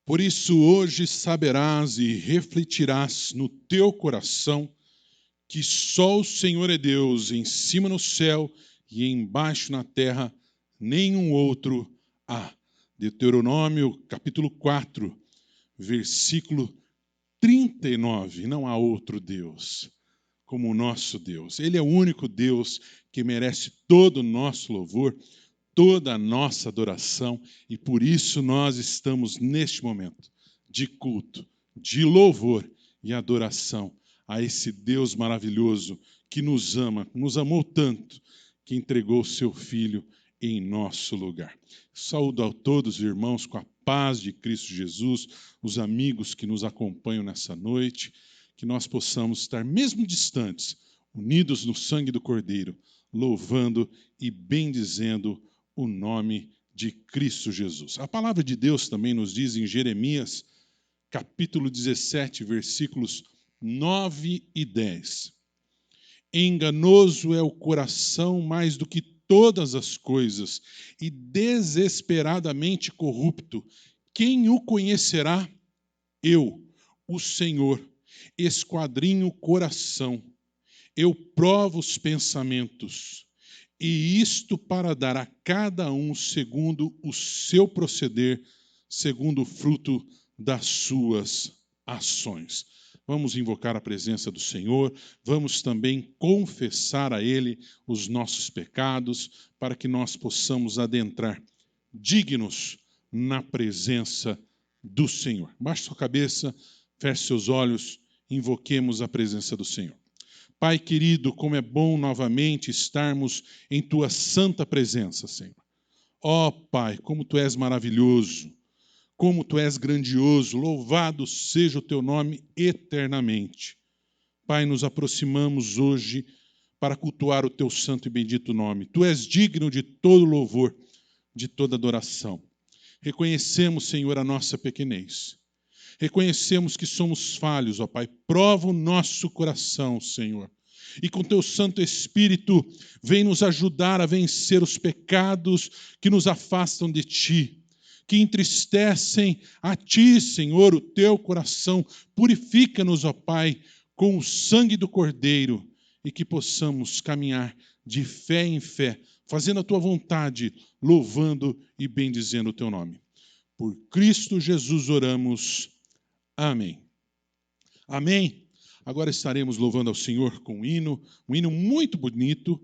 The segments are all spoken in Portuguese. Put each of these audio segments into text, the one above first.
Por isso hoje saberás e refletirás no teu coração que só o Senhor é Deus, em cima no céu e embaixo na terra, nenhum outro há. Deuteronômio, capítulo 4, versículo 39. Não há outro Deus como o nosso Deus. Ele é o único Deus que merece todo o nosso louvor, toda a nossa adoração, e por isso nós estamos neste momento de culto, de louvor e adoração a esse Deus maravilhoso que nos ama, nos amou tanto, que entregou o seu Filho em nosso lugar. Saúdo a todos os irmãos com a paz de Cristo Jesus, os amigos que nos acompanham nessa noite, que nós possamos estar mesmo distantes, unidos no sangue do Cordeiro, louvando e bendizendo o nome de Cristo Jesus. A palavra de Deus também nos diz em Jeremias, capítulo 17, versículos 9 e 10. Enganoso é o coração mais do que todas as coisas, e desesperadamente corrupto. Quem o conhecerá? Eu, o Senhor, esquadrinho o coração. Eu provo os pensamentos, e isto para dar a cada um segundo o seu proceder, segundo o fruto das suas ações. Vamos invocar a presença do Senhor, vamos também confessar a Ele os nossos pecados, para que nós possamos adentrar dignos na presença do Senhor. Baixe sua cabeça, feche seus olhos, invoquemos a presença do Senhor. Pai querido, como é bom novamente estarmos em Tua santa presença, Senhor. Ó Pai, como Tu és maravilhoso, como Tu és grandioso, louvado seja o Teu nome eternamente. Pai, nos aproximamos hoje para cultuar o Teu santo e bendito nome. Tu és digno de todo louvor, de toda adoração. Reconhecemos, Senhor, a nossa pequenez. Reconhecemos que somos falhos, ó Pai. Prova o nosso coração, Senhor. E com Teu Santo Espírito, vem nos ajudar a vencer os pecados que nos afastam de Ti, que entristecem a Ti, Senhor, o Teu coração. Purifica-nos, ó Pai, com o sangue do Cordeiro, e que possamos caminhar de fé em fé, fazendo a Tua vontade, louvando e bendizendo o Teu nome. Por Cristo Jesus oramos. Amém. Amém. Agora estaremos louvando ao Senhor com um hino muito bonito,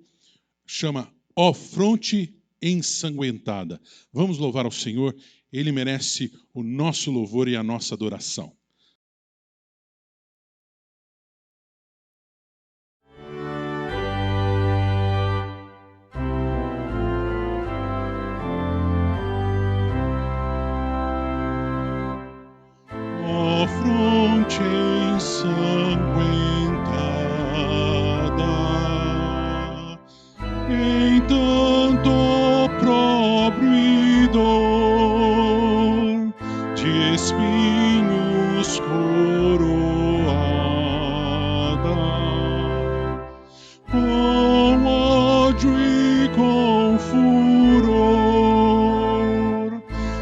chama Ó Fronte Ensanguentada. Vamos louvar ao Senhor, Ele merece o nosso louvor e a nossa adoração. Ó fronte ensanguentada, em tanto opróbrio e dor, de espinhos coroada, com ódio e com furor,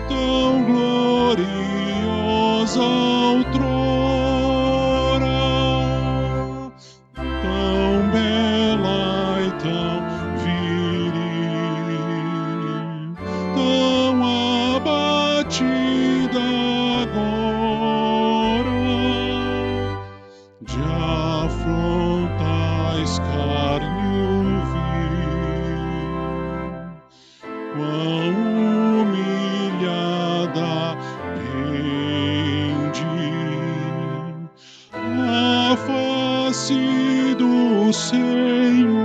tão gloriosa outrora, tão bela e tão viril, tão abatida agora, de afrontar escárnio vil, quão humilhada pende a face do Senhor,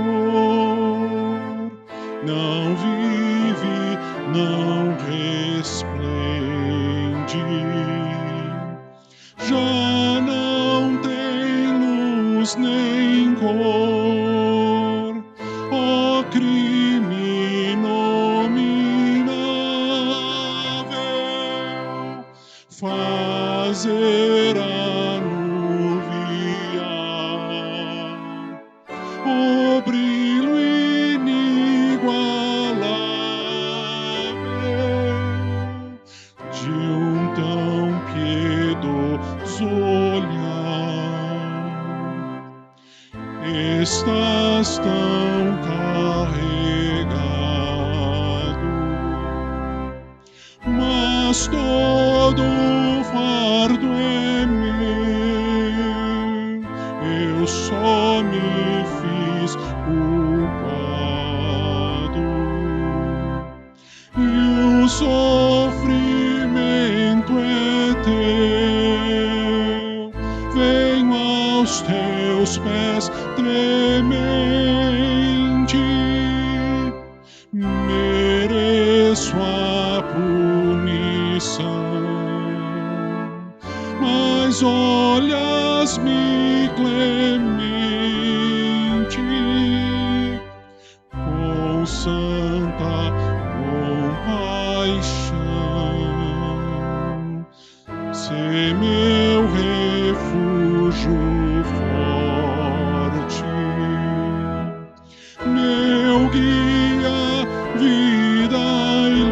não vive, não resplende, já não tem luz nem cor, ó crime inominável, fazer anuviar o brilho inigualável de um tão olhar. Estás tão carregado, mas todo o fardo é meu. Eu só me fiz culpado, e o sofrimento é teu. Venho aos teus pés tremente, mereço a punição, mas olhas-me clemente, com santa compaixão. Sê meu refúgio forte, meu guia, vida e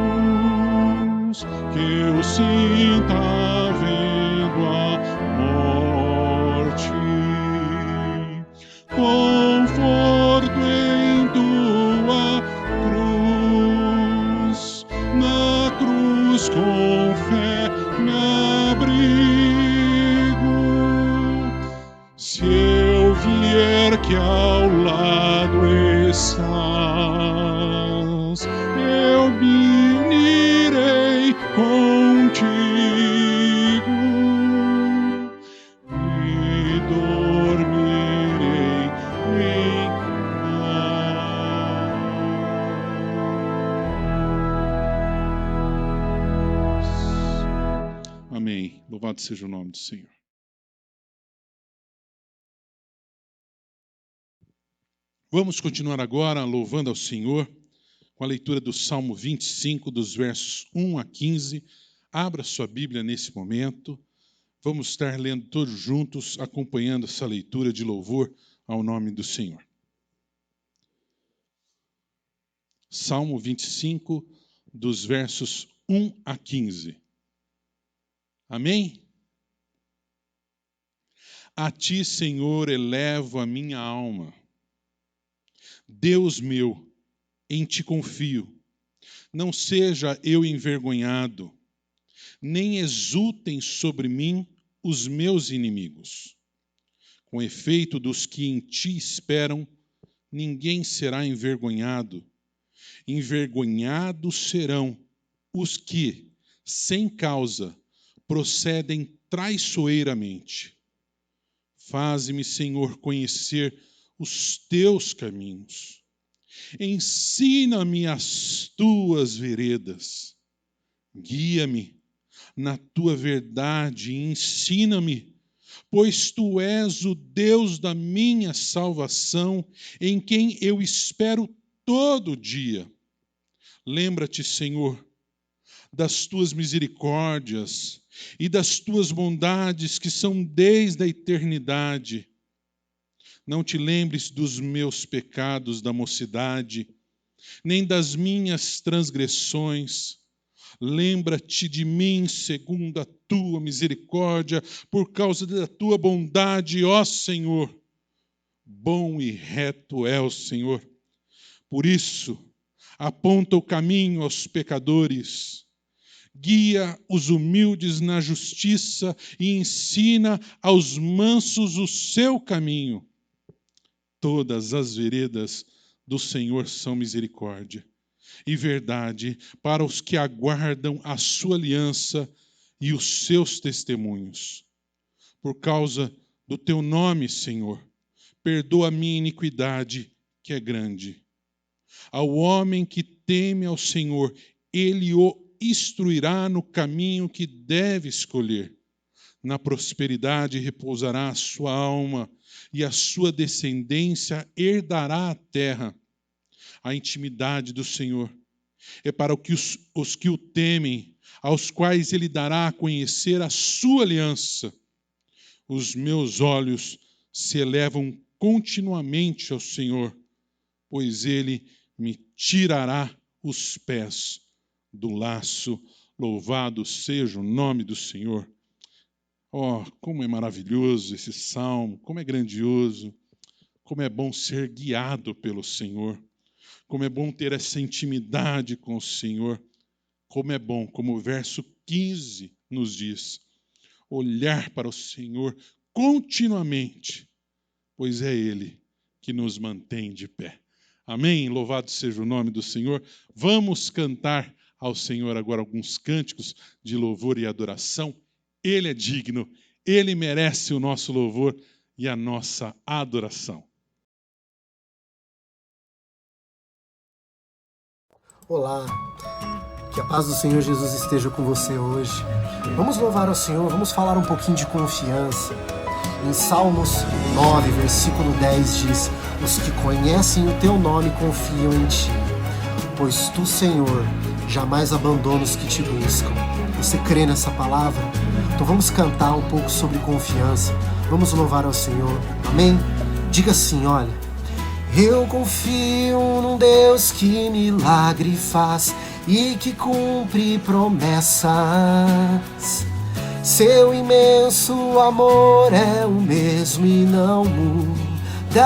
luz, que eu sinta vendo a morte. Conforto em tua cruz, na cruz com fé me abrigo. Se eu vier que ao lado estás, eu me unirei contigo e dormirei em paz. Amém. Louvado seja o nome do Senhor. Vamos continuar agora louvando ao Senhor com a leitura do Salmo 25, dos versos 1 a 15. Abra sua Bíblia nesse momento. Vamos estar lendo todos juntos, acompanhando essa leitura de louvor ao nome do Senhor. Salmo 25, dos versos 1 a 15. Amém? A ti, Senhor, elevo a minha alma. Deus meu, em ti confio. Não seja eu envergonhado, nem exultem sobre mim os meus inimigos. Com efeito, dos que em ti esperam, ninguém será envergonhado. Envergonhados serão os que, sem causa, procedem traiçoeiramente. Faze-me, Senhor, conhecer os teus caminhos. Ensina-me as tuas veredas. Guia-me na tua verdade e ensina-me, pois tu és o Deus da minha salvação, em quem eu espero todo dia. Lembra-te, Senhor, das tuas misericórdias e das tuas bondades que são desde a eternidade. Não te lembres dos meus pecados da mocidade, nem das minhas transgressões. Lembra-te de mim segundo a tua misericórdia, por causa da tua bondade, ó Senhor. Bom e reto é o Senhor. Por isso, aponta o caminho aos pecadores. Guia os humildes na justiça e ensina aos mansos o seu caminho. Todas as veredas do Senhor são misericórdia e verdade para os que aguardam a sua aliança e os seus testemunhos. Por causa do teu nome, Senhor, perdoa a minha iniquidade, que é grande. Ao homem que teme ao Senhor, ele o instruirá no caminho que deve escolher. Na prosperidade repousará a sua alma, e a sua descendência herdará a terra. A intimidade do Senhor é para os que o temem, aos quais ele dará a conhecer a sua aliança. Os meus olhos se elevam continuamente ao Senhor, pois ele me tirará os pés do laço. Louvado seja o nome do Senhor. Oh, como é maravilhoso esse salmo, como é grandioso, como é bom ser guiado pelo Senhor, como é bom ter essa intimidade com o Senhor, como é bom, como o verso 15 nos diz, olhar para o Senhor continuamente, pois é Ele que nos mantém de pé. Amém? Louvado seja o nome do Senhor. Vamos cantar ao Senhor agora alguns cânticos de louvor e adoração. Ele é digno, Ele merece o nosso louvor e a nossa adoração. Olá, que a paz do Senhor Jesus esteja com você hoje. Vamos louvar ao Senhor, vamos falar um pouquinho de confiança. Em Salmos 9, versículo 10 diz: os que conhecem o teu nome confiam em ti, pois tu, Senhor, jamais abandona os que te buscam. Você crê nessa palavra? Então vamos cantar um pouco sobre confiança. Vamos louvar ao Senhor. Amém? Diga assim, olha: eu confio num Deus que milagre faz e que cumpre promessas. Seu imenso amor é o mesmo e não mudarás.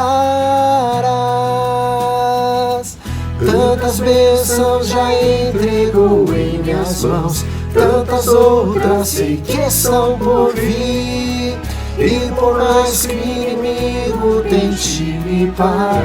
Tantas bênçãos já entregou em minhas mãos, tantas outras sei que são por vir. E por mais que o inimigo tente me parar,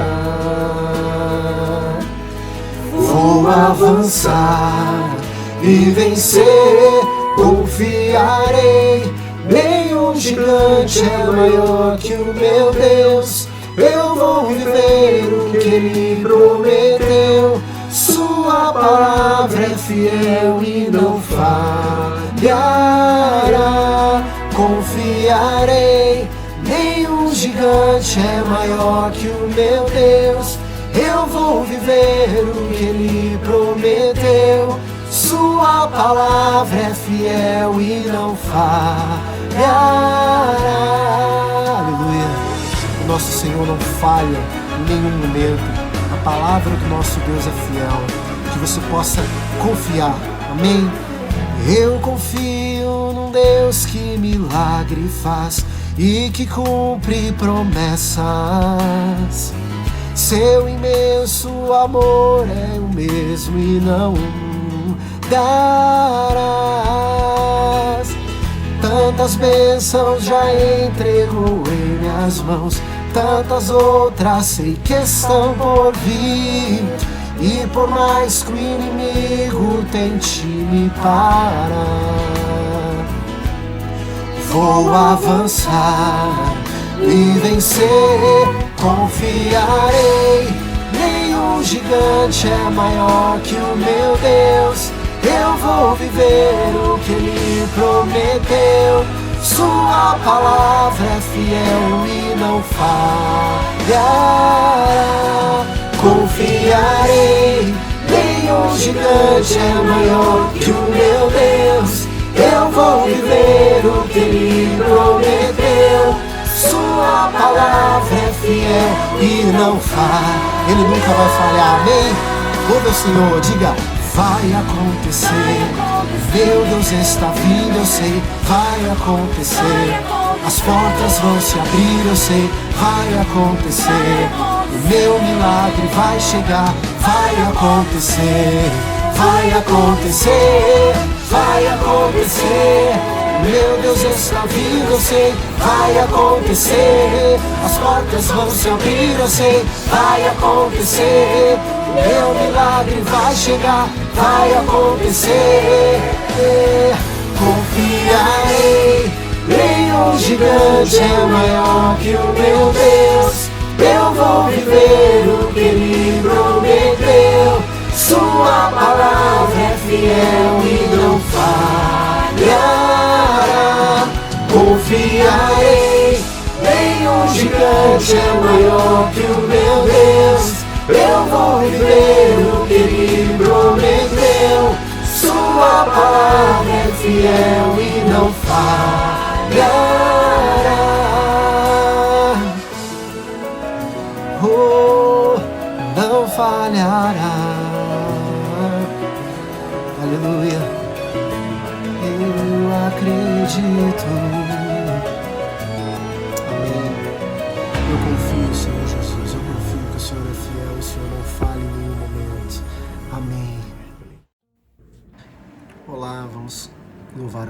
vou avançar e vencer, confiarei. Nenhum gigante é maior que o meu Deus. Eu vou viver o que Ele prometeu. Sua palavra é fiel e não falhará. Confiarei, nenhum gigante é maior que o meu Deus. Eu vou viver o que Ele prometeu. Sua palavra é fiel e não falhará. Aleluia. O nosso Senhor não falha em nenhum momento. A palavra do nosso Deus é fiel. Que você possa confiar. Amém? Eu confio num Deus que milagre faz e que cumpre promessas. Seu imenso amor é o mesmo e não mudarás. Tantas bênçãos já entregou em minhas mãos, tantas outras sei que estão por vir. E por mais que o inimigo tente me parar, vou avançar e vencer, confiarei. Nenhum gigante é maior que o meu Deus. Eu vou viver o que Ele prometeu. Sua palavra é fiel e não falhará. Confiarei, nenhum gigante é maior que o meu Deus. Eu vou viver o que Ele prometeu. Sua palavra é fiel e não falha. Ele nunca vai falhar, amém? Louve ao Senhor, diga: vai acontecer. Meu Deus está vindo, eu sei, vai acontecer. As portas vão se abrir, eu sei, vai acontecer. O meu milagre vai chegar, vai acontecer. Vai acontecer, vai acontecer. Meu Deus está vindo, eu sei, vai acontecer. As portas vão se abrir, eu sei, vai acontecer. Meu milagre vai chegar, vai acontecer. Confiarei, nenhum gigante é maior que o meu Deus. Eu vou viver o que Ele prometeu. Sua palavra é fiel e não falhará. Confiarei, nenhum gigante é maior que o meu Deus. Eu vou viver o que Ele prometeu. Sua palavra é fiel e não falhará. Oh, não falhará. Aleluia. Eu acredito.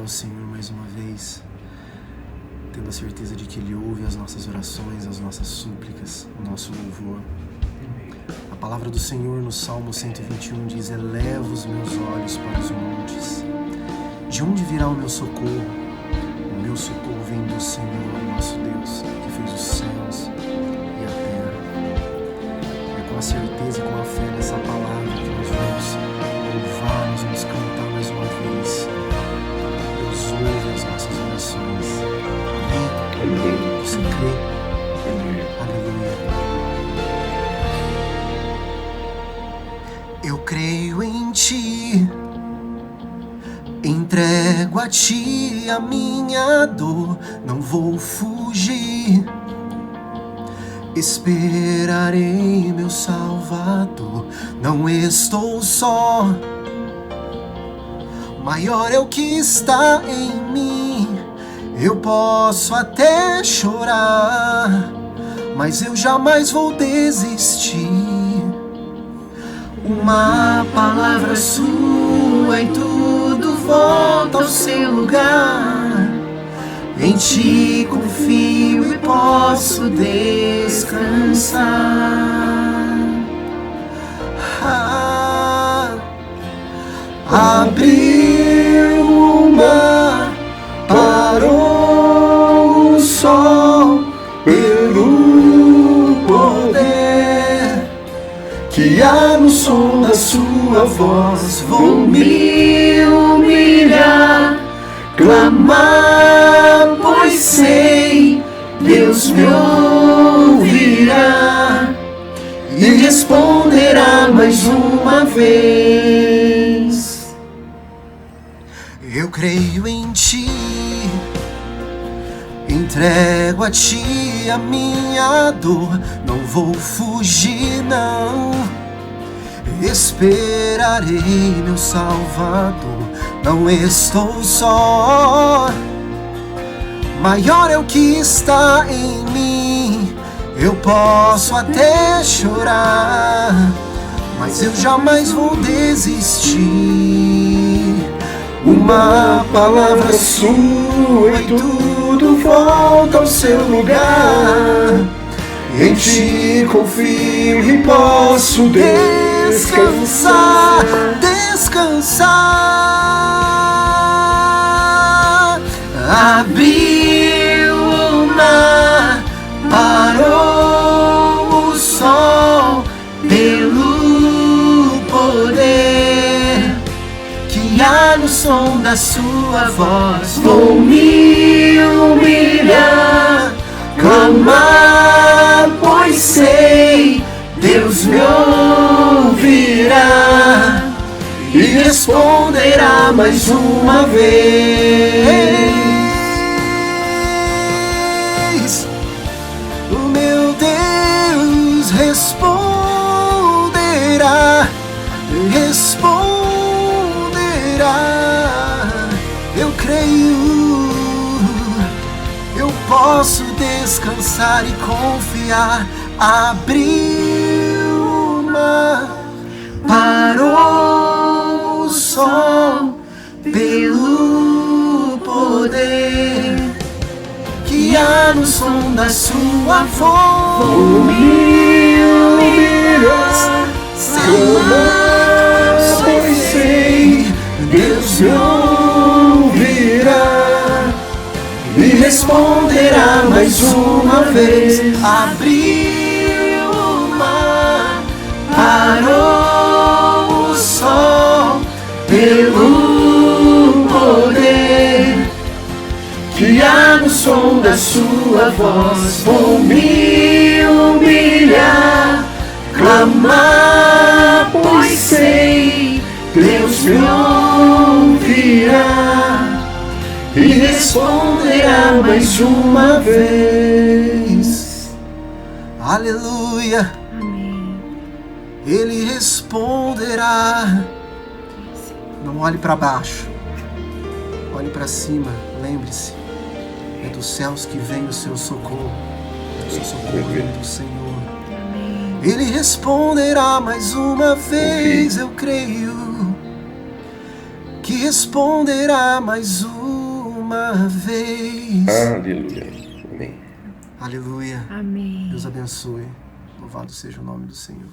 ao Senhor mais uma vez, tendo a certeza de que Ele ouve as nossas orações, as nossas súplicas, o nosso louvor. A palavra do Senhor no Salmo 121 diz: eleva os meus olhos para os montes. De onde virá o meu socorro? O meu socorro vem do Senhor, nosso Deus, que fez os céus e a terra. É com a certeza e com a fé nessa palavra que nós vamos louvar, nós vamos cantar mais uma vez. Deus ouve as nossas orações. Amém? Você crê? Aleluia. Eu creio em Ti, entrego a Ti a minha dor, não vou fugir. Esperarei meu Salvador, não estou só. Maior é o que está em mim. Eu posso até chorar, mas eu jamais vou desistir. Uma palavra sua e tudo volta ao seu lugar. Em Ti confio e posso descansar. Abriu o mar, parou o sol, pelo poder que há no som da sua voz. Vou me humilhar, clamar, pois sei, Deus me ouvirá e responderá mais uma vez. Eu creio em Ti, entrego a Ti a minha dor, não vou fugir não. Esperarei meu Salvador, não estou só. Maior é o que está em mim. Eu posso até chorar, mas eu jamais vou desistir. Uma palavra sua e tudo volta ao seu lugar. Em Ti confio e posso descansar, descansar. Abriu o mar, parou o sol, pelo poder que há no som da sua voz. Vou me humilhar, clamar, pois sei, Deus me ouvirá e responderá mais uma vez. O meu Deus responderá, responderá. Eu creio, eu posso descansar e confiar. Abriu o mar, parou o sol, pelo poder que há no som da sua voz. Vou me humilhar, clamar, pois sei, Deus me ouvirá e responderá mais uma vez. Abriu o mar, parou o sol, pelo poder que há no som da sua voz. Vou me humilhar, clamar, pois sei, Deus me ouvirá e responderá mais uma vez. Aleluia. Amém. Ele responderá. Não olhe para baixo, olhe para cima. Lembre-se, é dos céus que vem o seu socorro. O seu socorro vem do Senhor. Amém. Ele responderá mais uma vez. Eu creio que responderá mais uma uma vez. Aleluia. Amém. Aleluia. Amém. Deus abençoe. Louvado seja o nome do Senhor.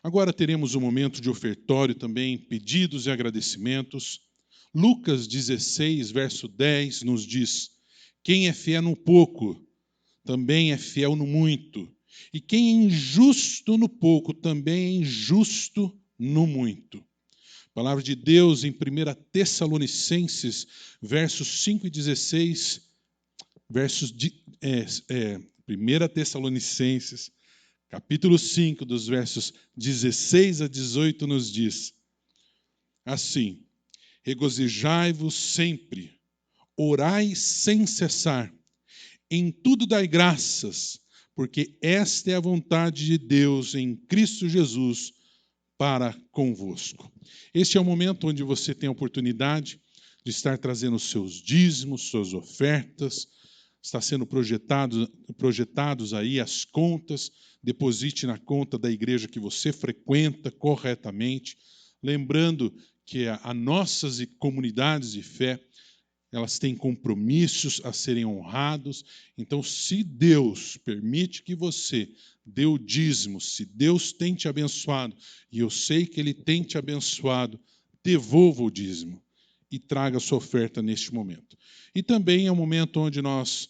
Agora teremos um momento de ofertório também, pedidos e agradecimentos. Lucas 16, verso 10 nos diz: quem é fiel no pouco, também é fiel no muito. E quem é injusto no pouco, também é injusto no muito. Palavra de Deus em 1 Tessalonicenses, versos 5 e 16, 1 Tessalonicenses, capítulo 5, dos versos 16 a 18, nos diz assim: regozijai-vos sempre, orai sem cessar, em tudo dai graças, porque esta é a vontade de Deus em Cristo Jesus para convosco. Este é o momento onde você tem a oportunidade de estar trazendo os seus dízimos, suas ofertas, está sendo projetados aí as contas. Deposite na conta da igreja que você frequenta corretamente, lembrando que as nossas comunidades de fé, elas têm compromissos a serem honrados. Então, se Deus permite que você dê o dízimo, se Deus tem te abençoado, e eu sei que Ele tem te abençoado, devolva o dízimo e traga a sua oferta neste momento. E também é um momento onde nós,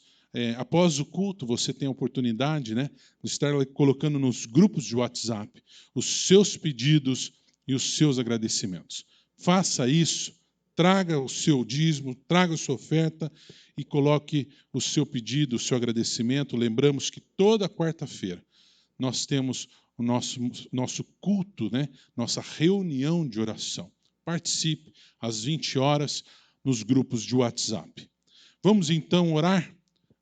após o culto, você tem a oportunidade, de estar colocando nos grupos de WhatsApp os seus pedidos e os seus agradecimentos. Faça isso, traga o seu dízimo, traga a sua oferta e coloque o seu pedido, o seu agradecimento. Lembramos que toda quarta-feira nós temos o nosso culto, nossa reunião de oração. Participe às 20 horas nos grupos de WhatsApp. Vamos então orar?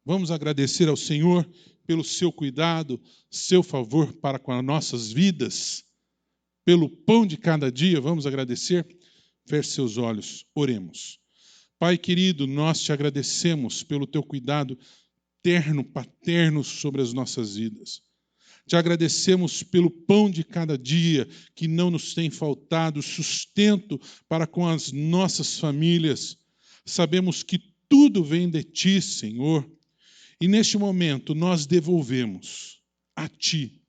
Vamos agradecer ao Senhor pelo seu cuidado, seu favor para com as nossas vidas, pelo pão de cada dia. Vamos agradecer? Feche seus olhos, oremos. Pai querido, nós te agradecemos pelo teu cuidado terno, paterno sobre as nossas vidas. Te agradecemos pelo pão de cada dia que não nos tem faltado, sustento para com as nossas famílias. Sabemos que tudo vem de ti, Senhor. E neste momento nós devolvemos a ti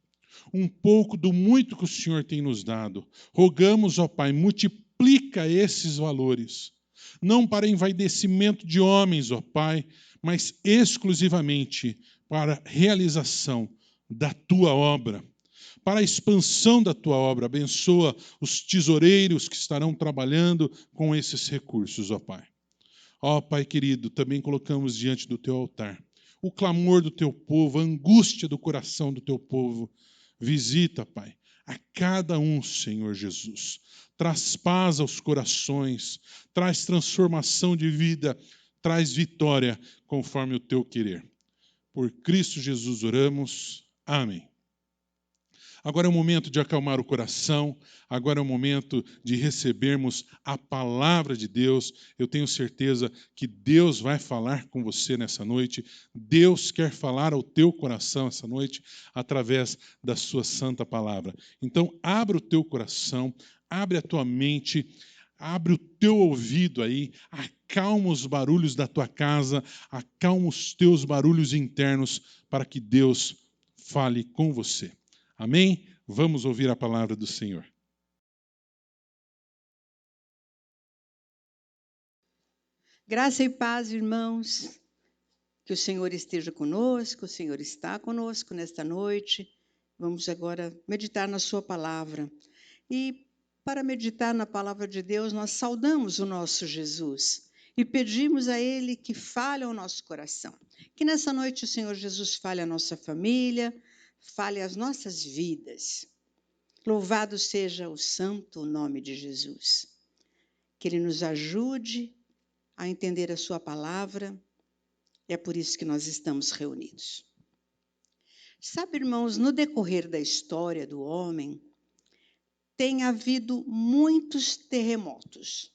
um pouco do muito que o Senhor tem nos dado. Rogamos, ó Pai, multiplica esses valores, não para envaidecimento de homens, ó Pai, mas exclusivamente para a realização da tua obra, para a expansão da tua obra. Abençoa os tesoureiros que estarão trabalhando com esses recursos, ó Pai. Ó Pai querido, também colocamos diante do teu altar o clamor do teu povo, a angústia do coração do teu povo. Visita, Pai, a cada um, Senhor Jesus. Traz paz aos corações, traz transformação de vida, traz vitória conforme o teu querer. Por Cristo Jesus oramos. Amém. Agora é o momento de acalmar o coração, agora é o momento de recebermos a palavra de Deus. Eu tenho certeza que Deus vai falar com você nessa noite. Deus quer falar ao teu coração essa noite através da sua santa palavra. Então, abra o teu coração, abre a tua mente, abre o teu ouvido aí, acalma os barulhos da tua casa, acalma os teus barulhos internos para que Deus fale com você. Amém? Vamos ouvir a palavra do Senhor. Graça e paz, irmãos. Que o Senhor esteja conosco, o Senhor está conosco nesta noite. Vamos agora meditar na sua palavra. E para meditar na palavra de Deus, nós saudamos o nosso Jesus e pedimos a Ele que fale ao nosso coração. Que nessa noite o Senhor Jesus fale à nossa família, fale às nossas vidas. Louvado seja o santo nome de Jesus. Que Ele nos ajude a entender a sua palavra. E é por isso que nós estamos reunidos. Sabe, irmãos, no decorrer da história do homem, tem havido muitos terremotos.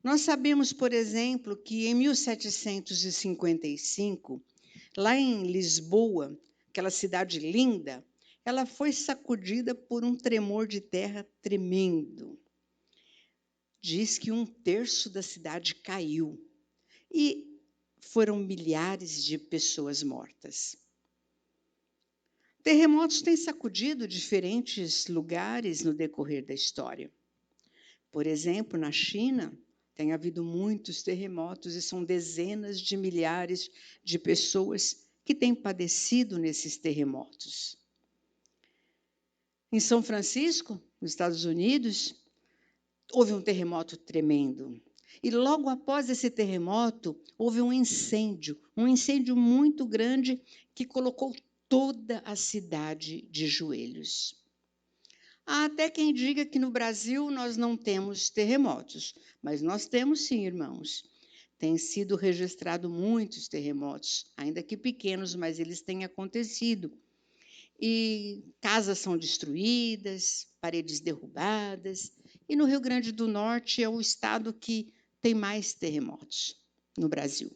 Nós sabemos, por exemplo, que em 1755, lá em Lisboa, aquela cidade linda, ela foi sacudida por um tremor de terra tremendo. Diz que 1/3 da cidade caiu e foram milhares de pessoas mortas. Terremotos têm sacudido diferentes lugares no decorrer da história. Por exemplo, na China, tem havido muitos terremotos e são dezenas de milhares de pessoas que têm padecido nesses terremotos. Em São Francisco, nos Estados Unidos, houve um terremoto tremendo. E logo após esse terremoto, houve um incêndio muito grande que colocou toda a cidade de joelhos. Há até quem diga que no Brasil nós não temos terremotos, mas nós temos sim, irmãos. Tem sido registrado muitos terremotos, ainda que pequenos, mas eles têm acontecido. E casas são destruídas, paredes derrubadas. E no Rio Grande do Norte é o estado que tem mais terremotos no Brasil.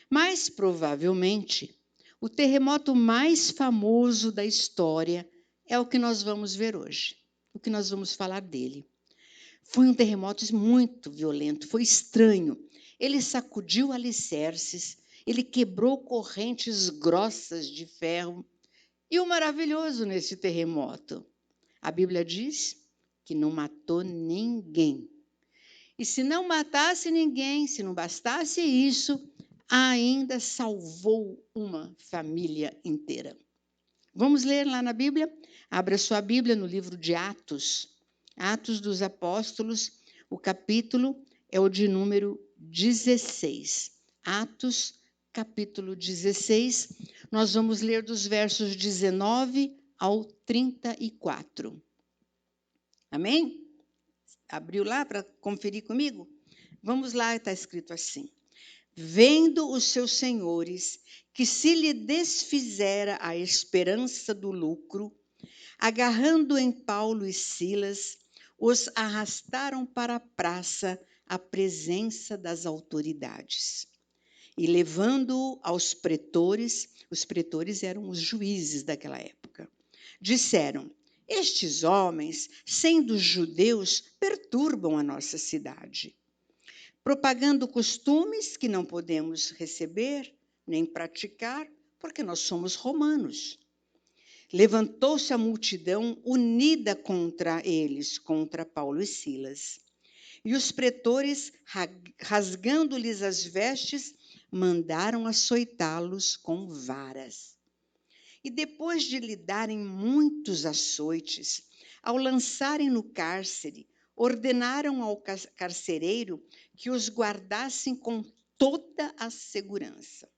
Mas, provavelmente, o terremoto mais famoso da história é o que nós vamos ver hoje, o que nós vamos falar dele. Foi um terremoto muito violento, foi estranho. Ele sacudiu alicerces, ele quebrou correntes grossas de ferro. E o maravilhoso nesse terremoto, a Bíblia diz que não matou ninguém. E se não matasse ninguém, se não bastasse isso, ainda salvou uma família inteira. Vamos ler lá na Bíblia? Abra sua Bíblia no livro de Atos. Atos dos Apóstolos, o capítulo é o de número 16. Atos, capítulo 16, nós vamos ler dos versos 19 ao 34. Amém? Abriu lá para conferir comigo? Vamos lá, está escrito assim. Vendo os seus senhores que se lhe desfizera a esperança do lucro, agarrando em Paulo e Silas, os arrastaram para a praça à presença das autoridades. E levando-o aos pretores, os pretores eram os juízes daquela época, disseram: estes homens, sendo judeus, perturbam a nossa cidade, propagando costumes que não podemos receber nem praticar, porque nós somos romanos. Levantou-se a multidão unida contra eles, contra Paulo e Silas. E os pretores, rasgando-lhes as vestes, mandaram açoitá-los com varas. E depois de lhe darem muitos açoites, ao lançarem no cárcere, ordenaram ao carcereiro que os guardassem com toda a segurança.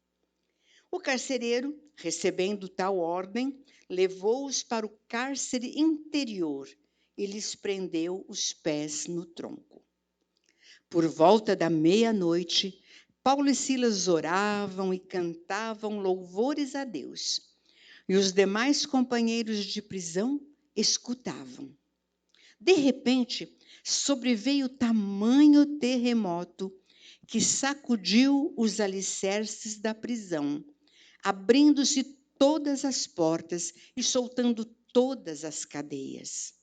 O carcereiro, recebendo tal ordem, levou-os para o cárcere interior e lhes prendeu os pés no tronco. Por volta da meia-noite, Paulo e Silas oravam e cantavam louvores a Deus, e os demais companheiros de prisão escutavam. De repente, sobreveio tamanho terremoto que sacudiu os alicerces da prisão, abrindo-se todas as portas e soltando todas as cadeias.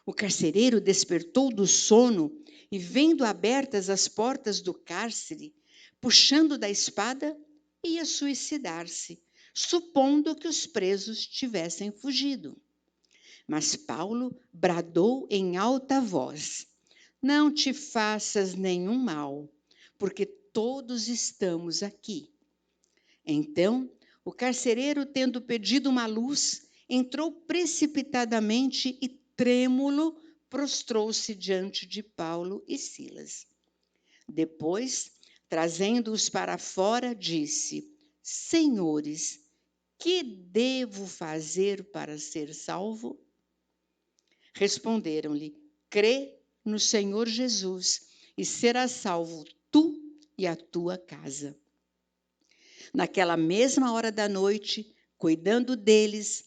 O carcereiro despertou do sono e, vendo abertas as portas do cárcere, puxando da espada, ia suicidar-se, supondo que os presos tivessem fugido. Mas Paulo bradou em alta voz: não te faças nenhum mal, porque todos estamos aqui. Então, o carcereiro, tendo pedido uma luz, entrou precipitadamente e, trêmulo, prostrou-se diante de Paulo e Silas. Depois, trazendo-os para fora, disse: senhores, que devo fazer para ser salvo? Responderam-lhe: crê no Senhor Jesus e serás salvo tu e a tua casa. Naquela mesma hora da noite, cuidando deles,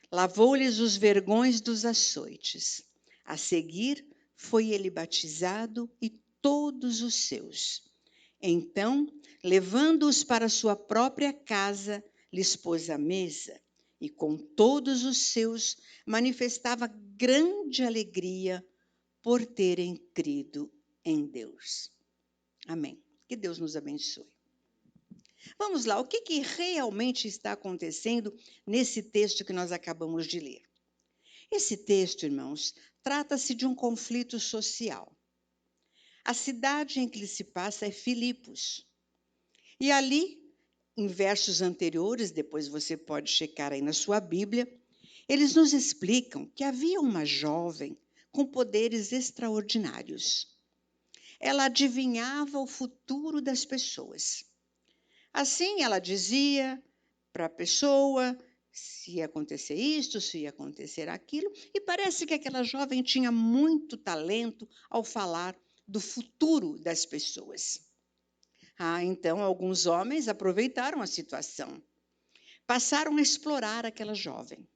lavou-lhes os vergões dos açoites. A seguir, foi ele batizado e todos os seus. Então, levando-os para sua própria casa, lhes pôs a mesa e com todos os seus manifestava grande alegria por terem crido em Deus. Amém. Que Deus nos abençoe. Vamos lá, o que realmente está acontecendo nesse texto que nós acabamos de ler? Esse texto, irmãos, trata-se de um conflito social. A cidade em que ele se passa é Filipos. E ali, em versos anteriores, depois você pode checar aí na sua Bíblia, eles nos explicam que havia uma jovem com poderes extraordinários. Ela adivinhava o futuro das pessoas. Assim, ela dizia para a pessoa se ia acontecer isto, se ia acontecer aquilo, e parece que aquela jovem tinha muito talento ao falar do futuro das pessoas. Então, alguns homens aproveitaram a situação, passaram a explorar aquela jovem.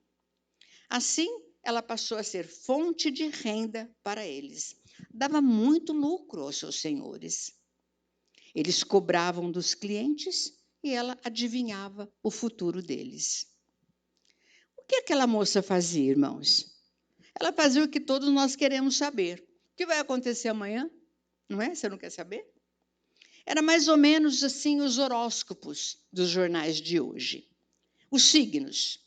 Assim, ela passou a ser fonte de renda para eles. Dava muito lucro aos seus senhores. Eles cobravam dos clientes e ela adivinhava o futuro deles. O que aquela moça fazia, irmãos? Ela fazia o que todos nós queremos saber. O que vai acontecer amanhã? Não é? Você não quer saber? Era mais ou menos assim os horóscopos dos jornais de hoje. Os signos.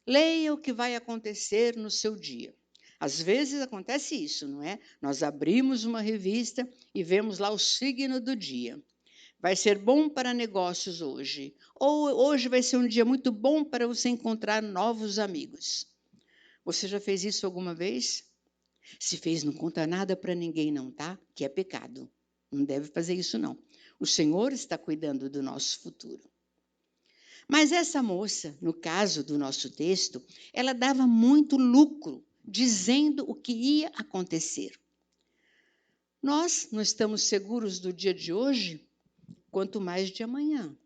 Leia o que vai acontecer no seu dia. Às vezes acontece isso, não é? Nós abrimos uma revista e vemos lá o signo do dia. Vai ser bom para negócios hoje. Ou hoje vai ser um dia muito bom para você encontrar novos amigos. Você já fez isso alguma vez? Se fez, não conta nada para ninguém não, tá? Que é pecado. Não deve fazer isso não. O Senhor está cuidando do nosso futuro. Mas essa moça, no caso do nosso texto, ela dava muito lucro, dizendo o que ia acontecer. Nós não estamos seguros do dia de hoje, quanto mais de amanhã.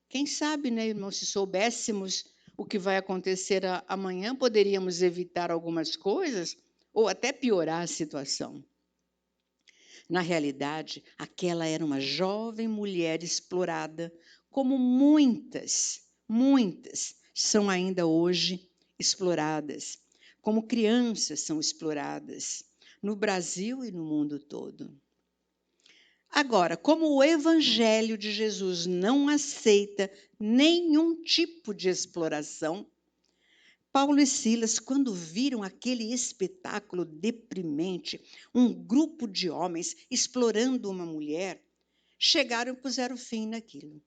Quem sabe, né, irmão, se soubéssemos o que vai acontecer amanhã, poderíamos evitar algumas coisas ou até piorar a situação. Na realidade, aquela era uma jovem mulher explorada, como muitas são ainda hoje exploradas, como crianças são exploradas no Brasil e no mundo todo. Agora, como o Evangelho de Jesus não aceita nenhum tipo de exploração, Paulo e Silas, quando viram aquele espetáculo deprimente, um grupo de homens explorando uma mulher, chegaram e puseram fim naquilo.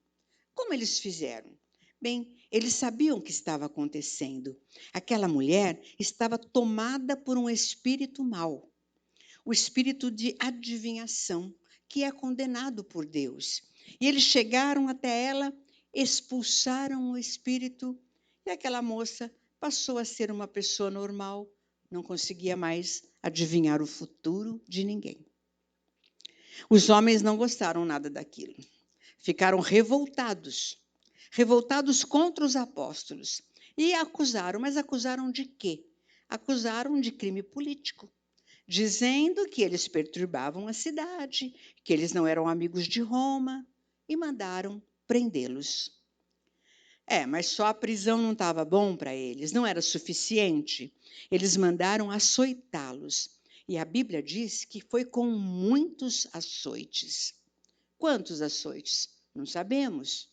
Como eles fizeram? Bem, eles sabiam o que estava acontecendo. Aquela mulher estava tomada por um espírito mau, o espírito de adivinhação, que é condenado por Deus. E eles chegaram até ela, expulsaram o espírito, e aquela moça passou a ser uma pessoa normal, não conseguia mais adivinhar o futuro de ninguém. Os homens não gostaram nada daquilo. Ficaram revoltados contra os apóstolos. E acusaram, mas acusaram de quê? Acusaram de crime político, dizendo que eles perturbavam a cidade, que eles não eram amigos de Roma, e mandaram prendê-los. Mas só a prisão não estava bom para eles, não era suficiente. Eles mandaram açoitá-los. E a Bíblia diz que foi com muitos açoites. Quantos açoites? Não sabemos.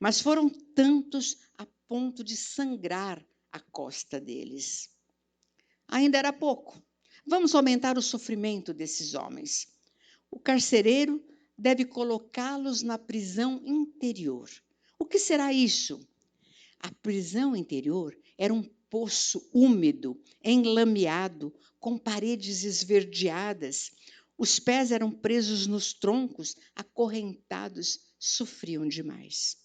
Mas foram tantos a ponto de sangrar a costa deles. Ainda era pouco. Vamos aumentar o sofrimento desses homens. O carcereiro deve colocá-los na prisão interior. O que será isso? A prisão interior era um poço úmido, enlameado, com paredes esverdeadas. Os pés eram presos nos troncos, acorrentados, sofriam demais.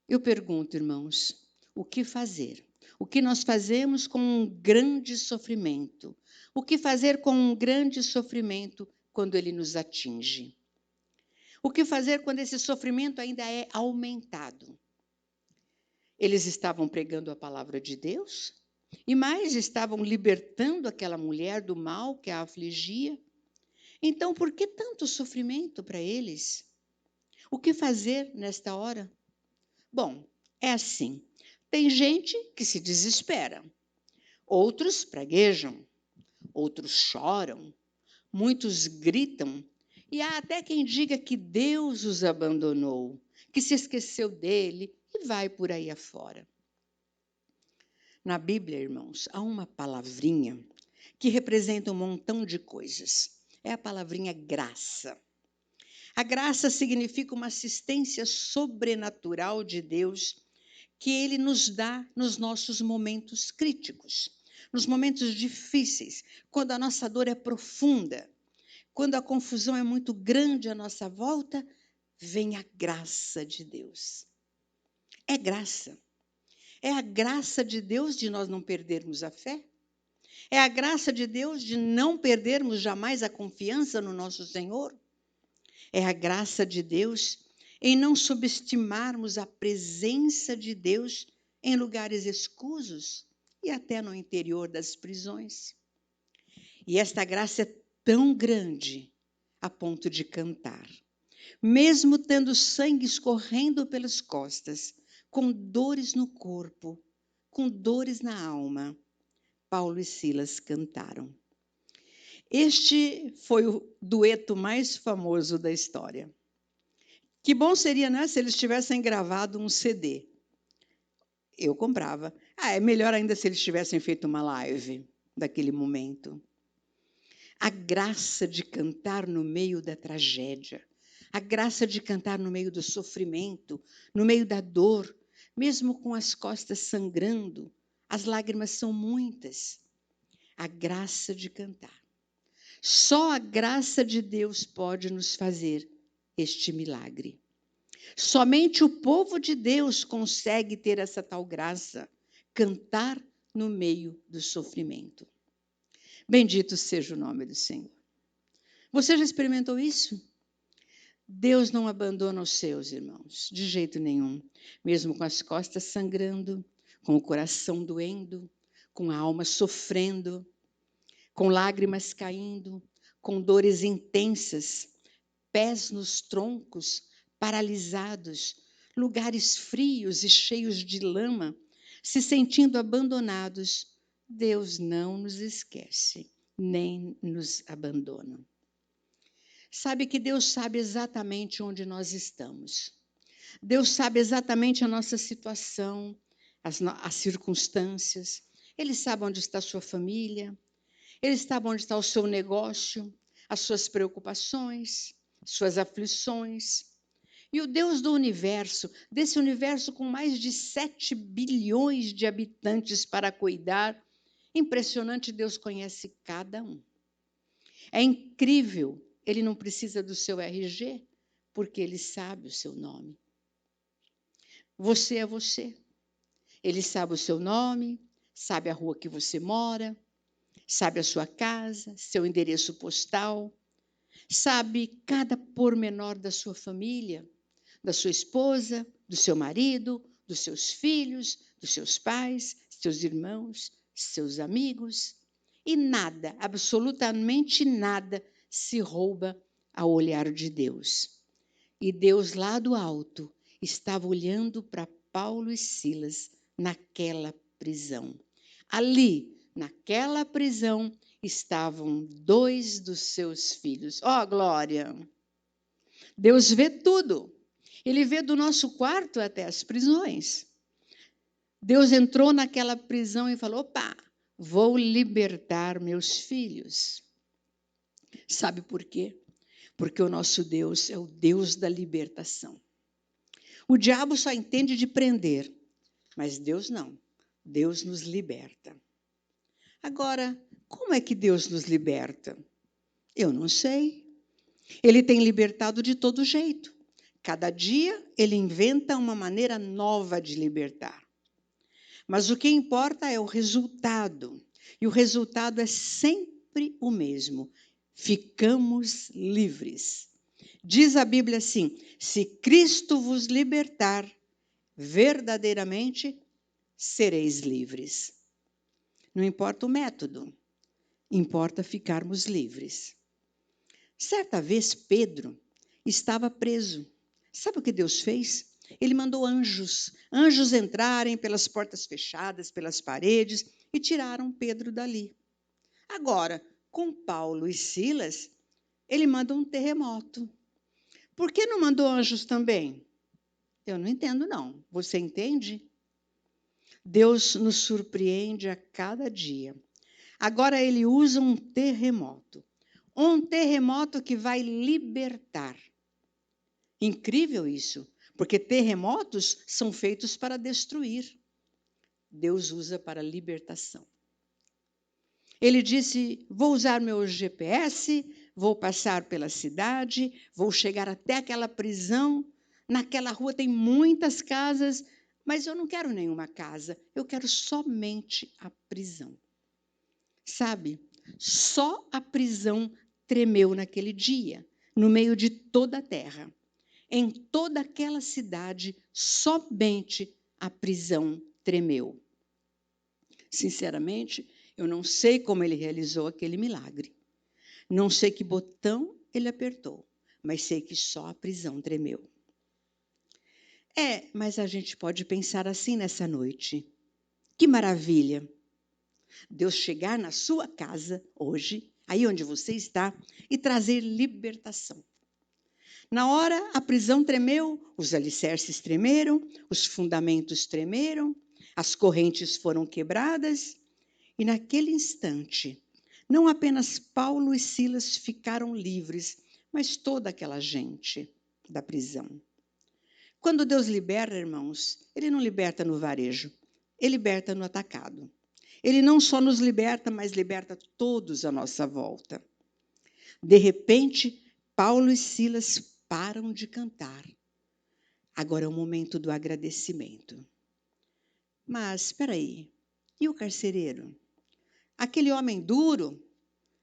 Eu pergunto, irmãos, o que fazer? O que nós fazemos com um grande sofrimento? O que fazer com um grande sofrimento quando ele nos atinge? O que fazer quando esse sofrimento ainda é aumentado? Eles estavam pregando a palavra de Deus e mais estavam libertando aquela mulher do mal que a afligia. Então, por que tanto sofrimento para eles? O que fazer nesta hora? Bom, é assim. Tem gente que se desespera, outros praguejam, outros choram, muitos gritam, e há até quem diga que Deus os abandonou, que se esqueceu dele e vai por aí afora. Na Bíblia, irmãos, há uma palavrinha que representa um montão de coisas. É a palavrinha graça. A graça significa uma assistência sobrenatural de Deus que Ele nos dá nos nossos momentos críticos, nos momentos difíceis, quando a nossa dor é profunda, quando a confusão é muito grande à nossa volta, vem a graça de Deus. É graça. É a graça de Deus de nós não perdermos a fé. É a graça de Deus de não perdermos jamais a confiança no nosso Senhor. É a graça de Deus em não subestimarmos a presença de Deus em lugares escusos e até no interior das prisões. E esta graça é tão grande a ponto de cantar. Mesmo tendo sangue escorrendo pelas costas, com dores no corpo, com dores na alma, Paulo e Silas cantaram. Este foi o dueto mais famoso da história. Que bom seria, né, se eles tivessem gravado um CD. Eu comprava. É melhor ainda se eles tivessem feito uma live daquele momento. A graça de cantar no meio da tragédia, a graça de cantar no meio do sofrimento, no meio da dor, mesmo com as costas sangrando, as lágrimas são muitas. A graça de cantar. Só a graça de Deus pode nos fazer este milagre. Somente o povo de Deus consegue ter essa tal graça, cantar no meio do sofrimento. Bendito seja o nome do Senhor. Você já experimentou isso? Deus não abandona os seus, irmãos, de jeito nenhum. Mesmo com as costas sangrando, com o coração doendo, com a alma sofrendo, com lágrimas caindo, com dores intensas, pés nos troncos, paralisados, lugares frios e cheios de lama, se sentindo abandonados, Deus não nos esquece, nem nos abandona. Sabe que Deus sabe exatamente onde nós estamos. Deus sabe exatamente a nossa situação, as circunstâncias. Ele sabe onde está a sua família. Ele sabe onde está o seu negócio, as suas preocupações, suas aflições. E o Deus do universo, desse universo com mais de 7 bilhões de habitantes para cuidar, impressionante, Deus conhece cada um. É incrível, Ele não precisa do seu RG, porque Ele sabe o seu nome. Você é você. Ele sabe o seu nome, sabe a rua que você mora, sabe a sua casa, seu endereço postal, sabe cada pormenor da sua família, da sua esposa, do seu marido, dos seus filhos, dos seus pais, seus irmãos, seus amigos. E nada, absolutamente nada, se rouba ao olhar de Deus. E Deus, lá do alto, estava olhando para Paulo e Silas naquela prisão. Ali, naquela prisão, estavam 2 dos seus filhos. Ó, glória! Deus vê tudo. Ele vê do nosso quarto até as prisões. Deus entrou naquela prisão e falou: opa, vou libertar meus filhos. Sabe por quê? Porque o nosso Deus é o Deus da libertação. O diabo só entende de prender, mas Deus não. Deus nos liberta. Agora, como é que Deus nos liberta? Eu não sei. Ele tem libertado de todo jeito. Cada dia ele inventa uma maneira nova de libertar. Mas o que importa é o resultado. E o resultado é sempre o mesmo. Ficamos livres. Diz a Bíblia assim: se Cristo vos libertar, verdadeiramente sereis livres. Não importa o método, importa ficarmos livres. Certa vez, Pedro estava preso. Sabe o que Deus fez? Ele mandou anjos entrarem pelas portas fechadas, pelas paredes, e tiraram Pedro dali. Agora, com Paulo e Silas, ele manda um terremoto. Por que não mandou anjos também? Eu não entendo, não. Você entende? Deus nos surpreende a cada dia. Agora ele usa um terremoto. Um terremoto que vai libertar. Incrível isso, porque terremotos são feitos para destruir. Deus usa para libertação. Ele disse, vou usar meu GPS, vou passar pela cidade, vou chegar até aquela prisão. Naquela rua tem muitas casas, mas eu não quero nenhuma casa, eu quero somente a prisão. Sabe, só a prisão tremeu naquele dia, no meio de toda a terra. Em toda aquela cidade, somente a prisão tremeu. Sinceramente, eu não sei como ele realizou aquele milagre. Não sei que botão ele apertou, mas sei que só a prisão tremeu. Mas a gente pode pensar assim nessa noite. Que maravilha! Deus chegar na sua casa hoje, aí onde você está, e trazer libertação. Na hora, a prisão tremeu, os alicerces tremeram, os fundamentos tremeram, as correntes foram quebradas, e naquele instante, não apenas Paulo e Silas ficaram livres, mas toda aquela gente da prisão. Quando Deus liberta, irmãos, Ele não liberta no varejo, Ele liberta no atacado. Ele não só nos liberta, mas liberta todos à nossa volta. De repente, Paulo e Silas param de cantar. Agora é o momento do agradecimento. Mas, espera aí, e o carcereiro? Aquele homem duro,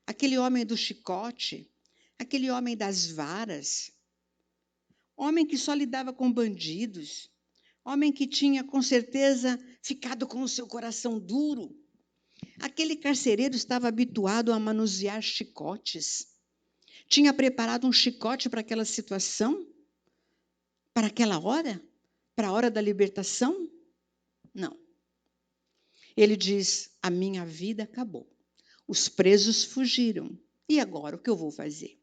aquele homem do chicote, aquele homem das varas, homem que só lidava com bandidos, homem que tinha, com certeza, ficado com o seu coração duro. Aquele carcereiro estava habituado a manusear chicotes. Tinha preparado um chicote para aquela situação? Para aquela hora? Para a hora da libertação? Não. Ele diz, a minha vida acabou. Os presos fugiram. E agora, o que eu vou fazer?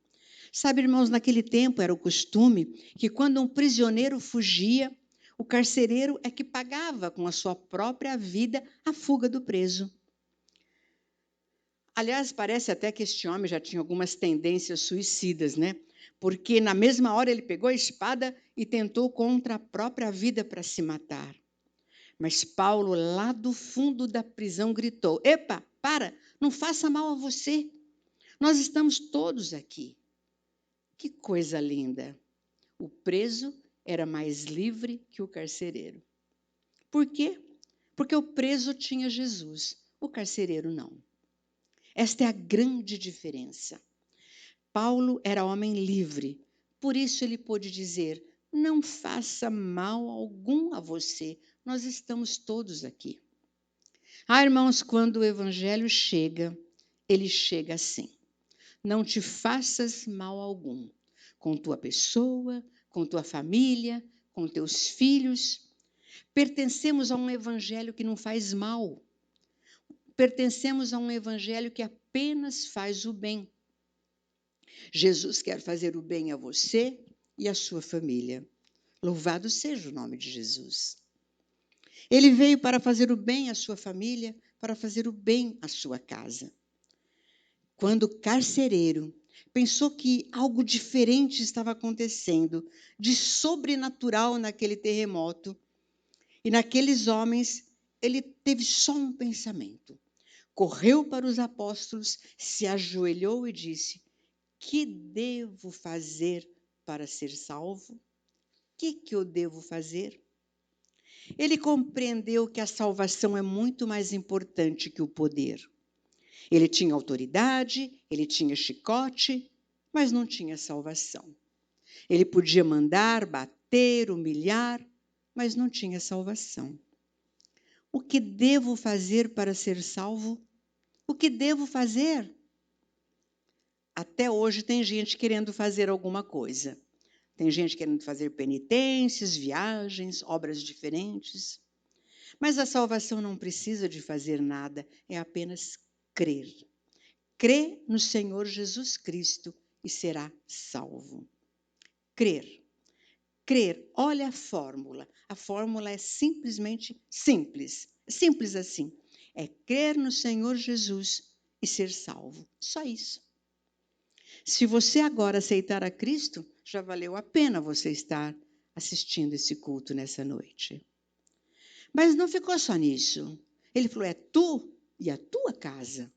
Sabe, irmãos, naquele tempo era o costume que quando um prisioneiro fugia, o carcereiro é que pagava com a sua própria vida a fuga do preso. Aliás, parece até que este homem já tinha algumas tendências suicidas, né? Porque na mesma hora ele pegou a espada e tentou contra a própria vida para se matar. Mas Paulo, lá do fundo da prisão, gritou, epa, para, não faça mal a você. Nós estamos todos aqui. Que coisa linda! O preso era mais livre que o carcereiro. Por quê? Porque o preso tinha Jesus, o carcereiro não. Esta é a grande diferença. Paulo era homem livre, por isso ele pôde dizer, não faça mal algum a você, nós estamos todos aqui. Irmãos, quando o evangelho chega, ele chega assim. Não te faças mal algum, com tua pessoa, com tua família, com teus filhos. Pertencemos a um evangelho que não faz mal. Pertencemos a um evangelho que apenas faz o bem. Jesus quer fazer o bem a você e à sua família. Louvado seja o nome de Jesus. Ele veio para fazer o bem à sua família, para fazer o bem à sua casa. Quando o carcereiro pensou que algo diferente estava acontecendo, de sobrenatural naquele terremoto, e naqueles homens, ele teve só um pensamento. Correu para os apóstolos, se ajoelhou e disse, que devo fazer para ser salvo? O que eu devo fazer? Ele compreendeu que a salvação é muito mais importante que o poder. Ele tinha autoridade, ele tinha chicote, mas não tinha salvação. Ele podia mandar, bater, humilhar, mas não tinha salvação. O que devo fazer para ser salvo? O que devo fazer? Até hoje tem gente querendo fazer alguma coisa. Tem gente querendo fazer penitências, viagens, obras diferentes. Mas a salvação não precisa de fazer nada, é apenas crer. Crê no Senhor Jesus Cristo e será salvo. Crer. Crer. Olha a fórmula. A fórmula é simplesmente simples. Simples assim. É crer no Senhor Jesus e ser salvo. Só isso. Se você agora aceitar a Cristo, já valeu a pena você estar assistindo esse culto nessa noite. Mas não ficou só nisso. Ele falou, é tu e a tua casa.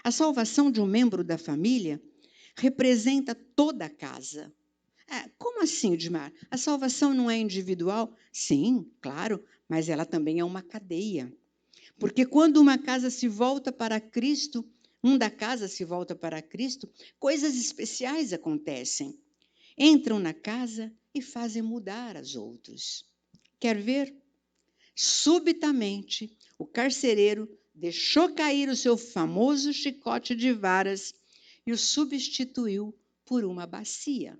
A salvação de um membro da família representa toda a casa. Como assim, Edmar? A salvação não é individual? Sim, claro, mas ela também é uma cadeia. Porque quando uma casa se volta para Cristo, da casa se volta para Cristo, coisas especiais acontecem. Entram na casa e fazem mudar as outros. Quer ver? Subitamente, o carcereiro deixou cair o seu famoso chicote de varas e o substituiu por uma bacia.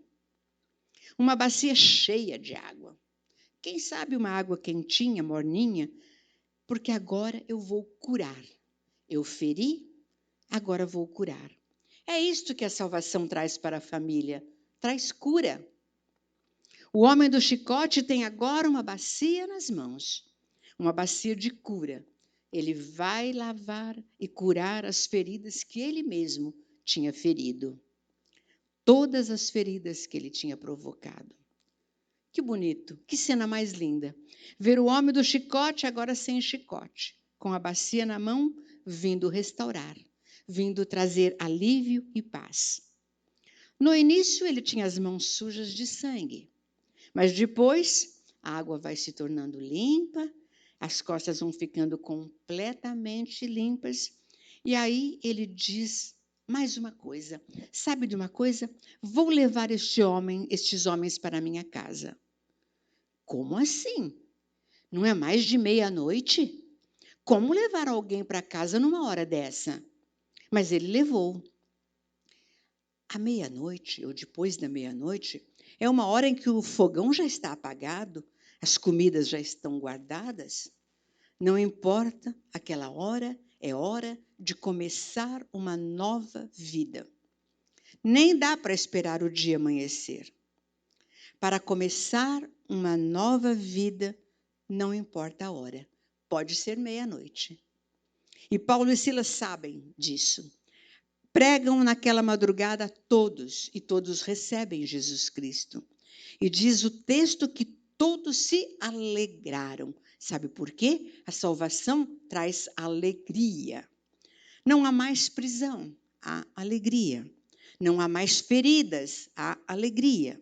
Uma bacia cheia de água. Quem sabe uma água quentinha, morninha, porque agora eu vou curar. Eu feri, agora vou curar. É isto que a salvação traz para a família, traz cura. O homem do chicote tem agora uma bacia nas mãos, uma bacia de cura. Ele vai lavar e curar as feridas que ele mesmo tinha ferido. Todas as feridas que ele tinha provocado. Que bonito, que cena mais linda. Ver o homem do chicote agora sem chicote, com a bacia na mão, vindo restaurar, vindo trazer alívio e paz. No início ele tinha as mãos sujas de sangue, mas depois a água vai se tornando limpa, as costas vão ficando completamente limpas, e aí ele diz mais uma coisa. Sabe de uma coisa? Vou levar estes homens para a minha casa. Como assim? Não é mais de meia-noite? Como levar alguém para casa numa hora dessa? Mas ele levou. À meia-noite, ou depois da meia-noite, é uma hora em que o fogão já está apagado, as comidas já estão guardadas. Não importa, aquela hora é hora de começar uma nova vida. Nem dá para esperar o dia amanhecer. Para começar uma nova vida, não importa a hora. Pode ser meia-noite. E Paulo e Silas sabem disso. Pregam naquela madrugada a todos, e todos recebem Jesus Cristo. E diz o texto que todos se alegraram. Sabe por quê? A salvação traz alegria. Não há mais prisão, há alegria. Não há mais feridas, há alegria.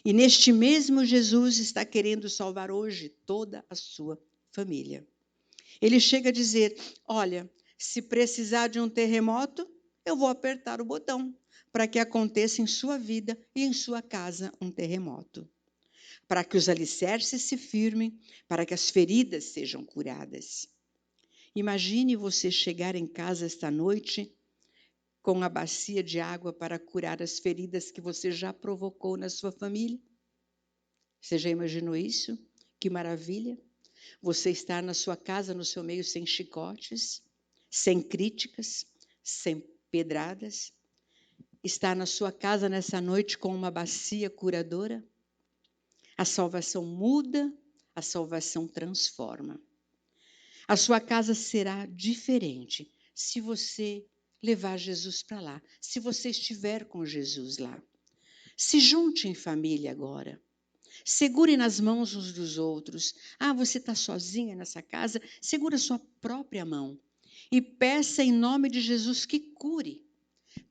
E neste mesmo Jesus está querendo salvar hoje toda a sua família. Ele chega a dizer, olha, se precisar de um terremoto, eu vou apertar o botão para que aconteça em sua vida e em sua casa um terremoto. Para que os alicerces se firmem, para que as feridas sejam curadas. Imagine você chegar em casa esta noite com a bacia de água para curar as feridas que você já provocou na sua família. Você já imaginou isso? Que maravilha! Você estar na sua casa, no seu meio, sem chicotes, sem críticas, sem pedradas. Estar na sua casa nessa noite com uma bacia curadora. A salvação muda, a salvação transforma. A sua casa será diferente se você levar Jesus para lá, se você estiver com Jesus lá. Se junte em família agora. Segure nas mãos uns dos outros. Você está sozinha nessa casa? Segura sua própria mão. E peça em nome de Jesus que cure.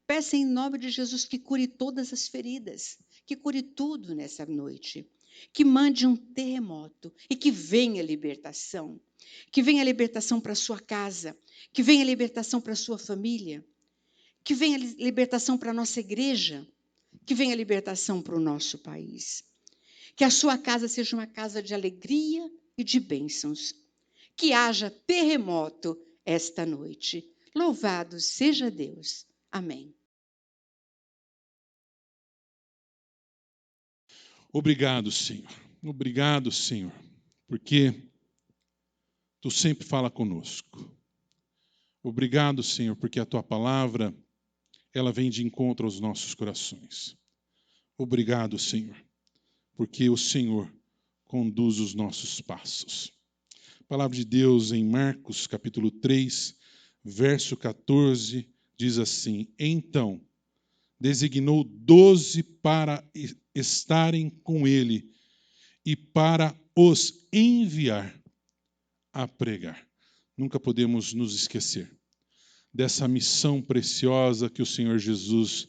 Peça em nome de Jesus que cure todas as feridas. Que cure tudo nessa noite. Que mande um terremoto e que venha libertação. Que venha libertação para a sua casa. Que venha libertação para a sua família. Que venha libertação para a nossa igreja. Que venha libertação para o nosso país. Que a sua casa seja uma casa de alegria e de bênçãos. Que haja terremoto esta noite. Louvado seja Deus. Amém. Obrigado, Senhor. Obrigado, Senhor, porque Tu sempre fala conosco. Obrigado, Senhor, porque a Tua palavra, ela vem de encontro aos nossos corações. Obrigado, Senhor, porque o Senhor conduz os nossos passos. A palavra de Deus em Marcos, capítulo 3, verso 14, diz assim: Então, designou 12 para estarem com ele e para os enviar a pregar. Nunca podemos nos esquecer dessa missão preciosa que o Senhor Jesus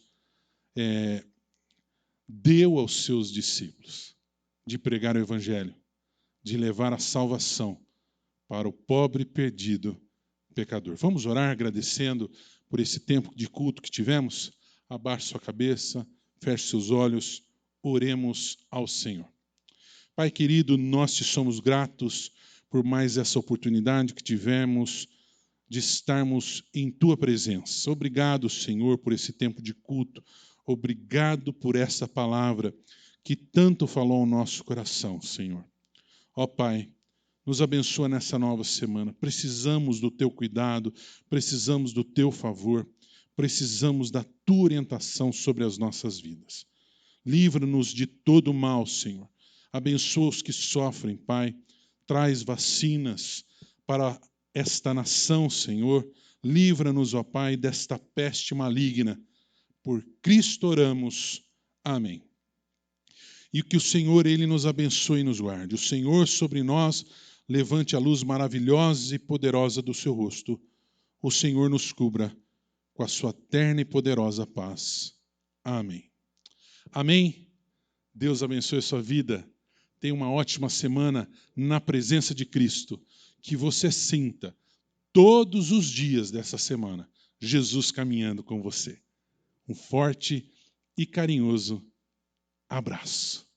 deu aos seus discípulos, de pregar o Evangelho, de levar a salvação para o pobre perdido pecador. Vamos orar agradecendo por esse tempo de culto que tivemos? Abaixe sua cabeça, feche seus olhos, oremos ao Senhor. Pai querido, nós te somos gratos por mais essa oportunidade que tivemos de estarmos em Tua presença. Obrigado, Senhor, por esse tempo de culto. Obrigado por essa palavra que tanto falou ao nosso coração, Senhor. Ó Pai, nos abençoa nessa nova semana. Precisamos do Teu cuidado, precisamos do Teu favor, precisamos da Tua orientação sobre as nossas vidas. Livra-nos de todo mal, Senhor. Abençoa os que sofrem, Pai. Traz vacinas para esta nação, Senhor. Livra-nos, ó Pai, desta peste maligna. Por Cristo oramos. Amém. E que o Senhor, Ele nos abençoe e nos guarde. O Senhor sobre nós levante a luz maravilhosa e poderosa do seu rosto. O Senhor nos cubra com a sua terna e poderosa paz. Amém. Amém. Deus abençoe a sua vida. Tenha uma ótima semana na presença de Cristo. Que você sinta todos os dias dessa semana Jesus caminhando com você. Um forte e carinhoso abraço.